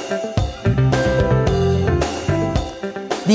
The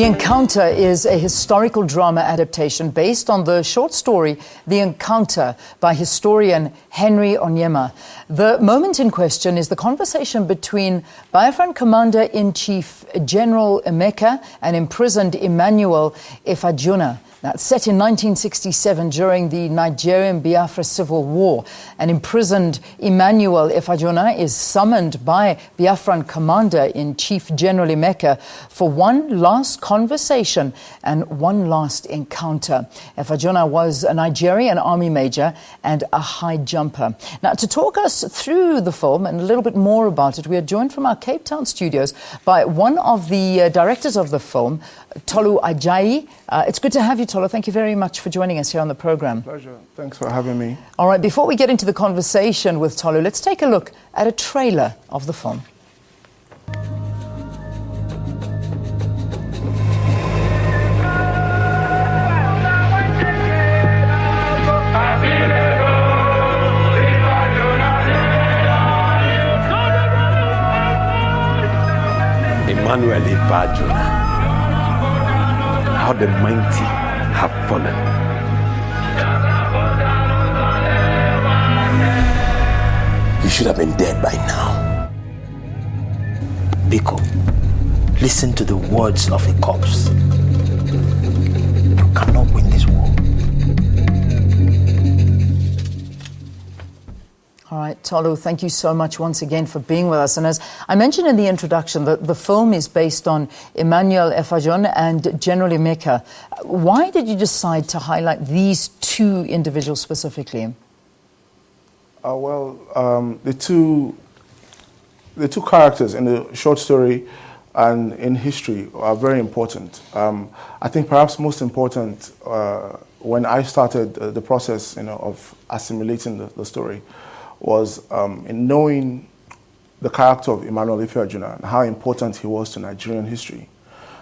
Encounter is a historical drama adaptation based on the short story The Encounter by historian Henry Onyema. The moment in question is the conversation between Biafran Commander-in-Chief General Emeka and imprisoned Emmanuel Ifeajuna. That's set in 1967 during the Nigerian Biafra Civil War. An imprisoned Emmanuel Ifeajuna is summoned by Biafran Commander-in-Chief General Emeka for one last conversation and one last encounter. Ifeajuna was a Nigerian army major and a high jumper. Now, to talk us through the film and a little bit more about it, we are joined from our Cape Town studios by one of the directors of the film, Tolulope Ajayi. It's good to have you, Tolu. Thank you very much for joining us here on the program. Pleasure. Thanks for having me. All right, before we get into the conversation with Tolu, let's take a look at a trailer of the film. Emmanuel Ifeajuna. How the mighty have fallen. You should have been dead by now. Biko, listen to the words of a corpse. You cannot win this war. All right, Tolu, thank you so much once again for being with us. And as I mentioned in the introduction, the film is based on Emmanuel Ifeajuna and General Emeka. Why did you decide to highlight these two individuals specifically? The two characters in the short story and in history are very important. I think perhaps most important when I started the process, of assimilating the story, was in knowing the character of Emmanuel Ifeajuna and how important he was to Nigerian history.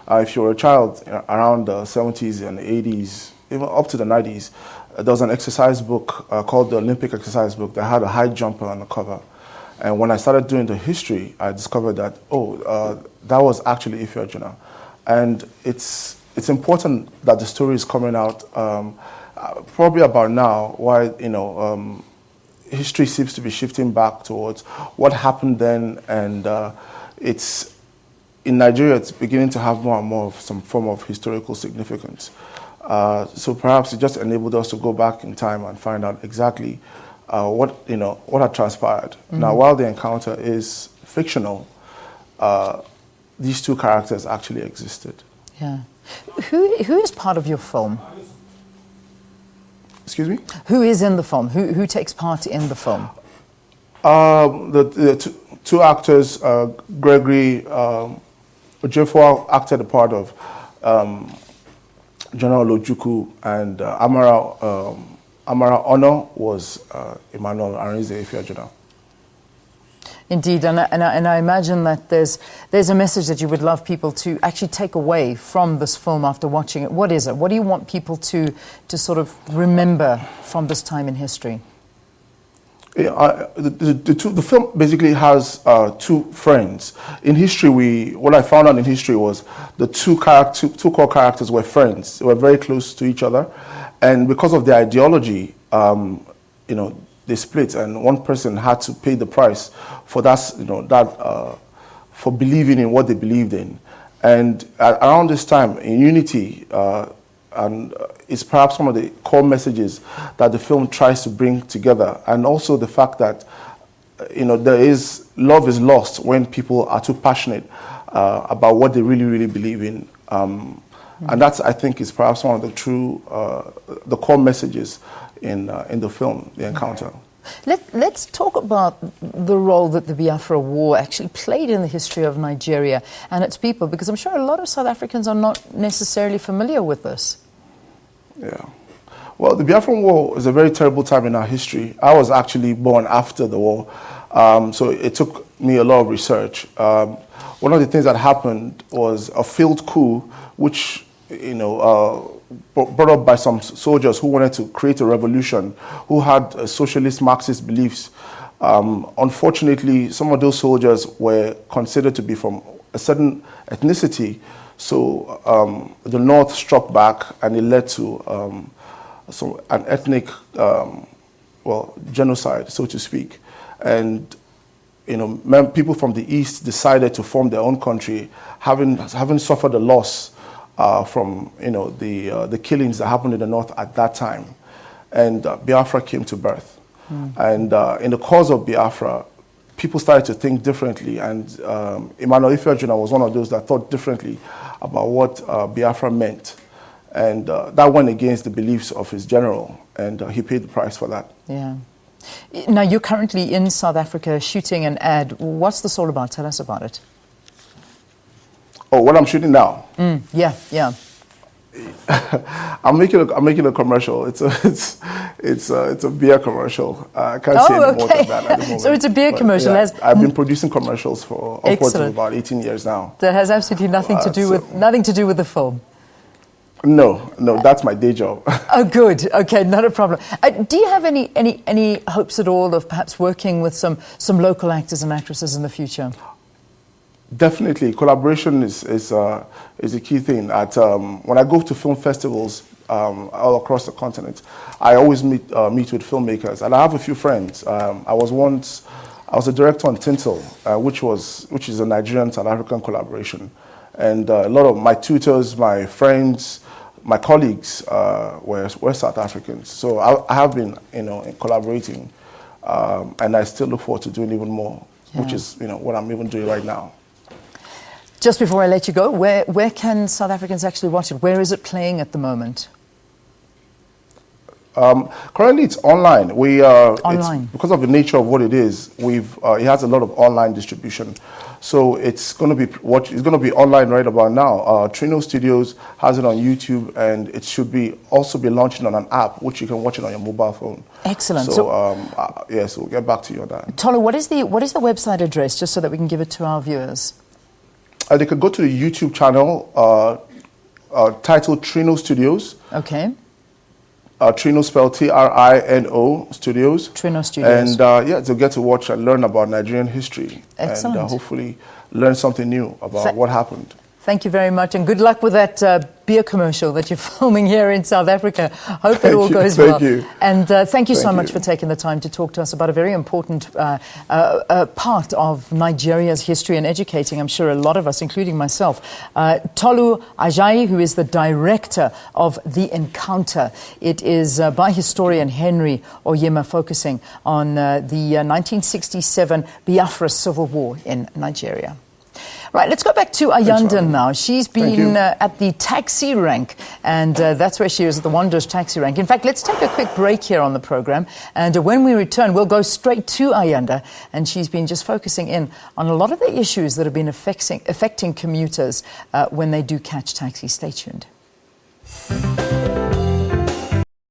If you were a child around the 70s and 80s, even up to the 90s, there was an exercise book called the Olympic exercise book that had a high jumper on the cover. And when I started doing the history, I discovered that, that was actually Ifeajuna. And it's important that the story is coming out probably about now, why, history seems to be shifting back towards what happened then, and it's in Nigeria. It's beginning to have more and more of some form of historical significance. So perhaps it just enabled us to go back in time and find out exactly what had transpired. Mm-hmm. Now, while the encounter is fictional, these two characters actually existed. Yeah. Who is part of your film? Excuse me? Who is in the film? Who takes part in the film? The two actors, Gregory Ojukwu acted the part of General Ojukwu, and Amara Ono was Emmanuel Ifeajuna. Indeed, and I imagine that there's a message that you would love people to actually take away from this film after watching it. What is it? What do you want people to sort of remember from this time in history? Yeah, the film basically has two friends. In history, what I found out in history was the two core characters were friends. They were very close to each other, and because of their ideology, they split, and one person had to pay the price for that, for believing in what they believed in. And around this time, in unity, and it's perhaps one of the core messages that the film tries to bring together, and also the fact that love is lost when people are too passionate about what they really, really believe in. And that's, I think, is perhaps one of the true, the core messages in the film, The Encounter. Let's talk about the role that the Biafra War actually played in the history of Nigeria and its people, because I'm sure a lot of South Africans are not necessarily familiar with this. Yeah. Well, the Biafran War is a very terrible time in our history. I was actually born after the war, so it took me a lot of research. One of the things that happened was a failed coup, which brought up by some soldiers who wanted to create a revolution, who had socialist Marxist beliefs. Unfortunately, some of those soldiers were considered to be from a certain ethnicity, so the North struck back, and it led to an ethnic, genocide, so to speak. And people from the East decided to form their own country, having suffered a loss from the killings that happened in the North at that time, and Biafra came to birth. And in the cause of Biafra, people started to think differently, and Emmanuel Ifeajuna was one of those that thought differently about what Biafra meant, and that went against the beliefs of his general, and he paid the price for that. Yeah. Now, you're currently in South Africa shooting an ad. What's this all about? Tell us about it. Oh, what I'm shooting now? Yeah. I'm making a commercial. It's a beer commercial. I can't say any more than that at the moment. So it's a beer commercial. Yeah, I've been producing commercials for upwards of about 18 years now. That has absolutely nothing to do with the film. No, that's my day job. Oh, good. Okay, not a problem. Do you have any hopes at all of perhaps working with some local actors and actresses in the future? Definitely, collaboration is a key thing. When I go to film festivals all across the continent, I always meet with filmmakers, and I have a few friends. I was a director on Tintel, which is a Nigerian South African collaboration, and a lot of my tutors, my friends, my colleagues were South Africans. So I have been collaborating, and I still look forward to doing even more, which is what I'm even doing right now. Just before I let you go, where can South Africans actually watch it? Where is it playing at the moment? Currently, it's online. Online. Because of the nature of what it is, it has a lot of online distribution. So it's going to be online right about now. Trino Studios has it on YouTube, and it should also be launching on an app, which you can watch it on your mobile phone. Excellent. So yes, we'll get back to you on that. Tolu, what is the website address, just so that we can give it to our viewers? They could go to the YouTube channel titled Trino Studios. Okay. Trino spelled Trino Studios. Trino Studios. And they'll get to watch and learn about Nigerian history. Excellent. And hopefully learn something new about what happened. Thank you very much, and good luck with that beer commercial that you're filming here in South Africa. Hope it all goes well. Thank you. And thank you so much for taking the time to talk to us about a very important part of Nigeria's history and educating, I'm sure, a lot of us, including myself. Tolulope Ajayi, who is the director of The Encounter. It is by historian Henry Onyema, focusing on the 1967 Biafra civil war in Nigeria. Right, let's go back to Ayanda now. She's been at the taxi rank, and that's where she is, at the Wanderers taxi rank. In fact, let's take a quick break here on the program, and when we return, we'll go straight to Ayanda, and she's been just focusing in on a lot of the issues that have been affecting commuters when they do catch taxis. Stay tuned.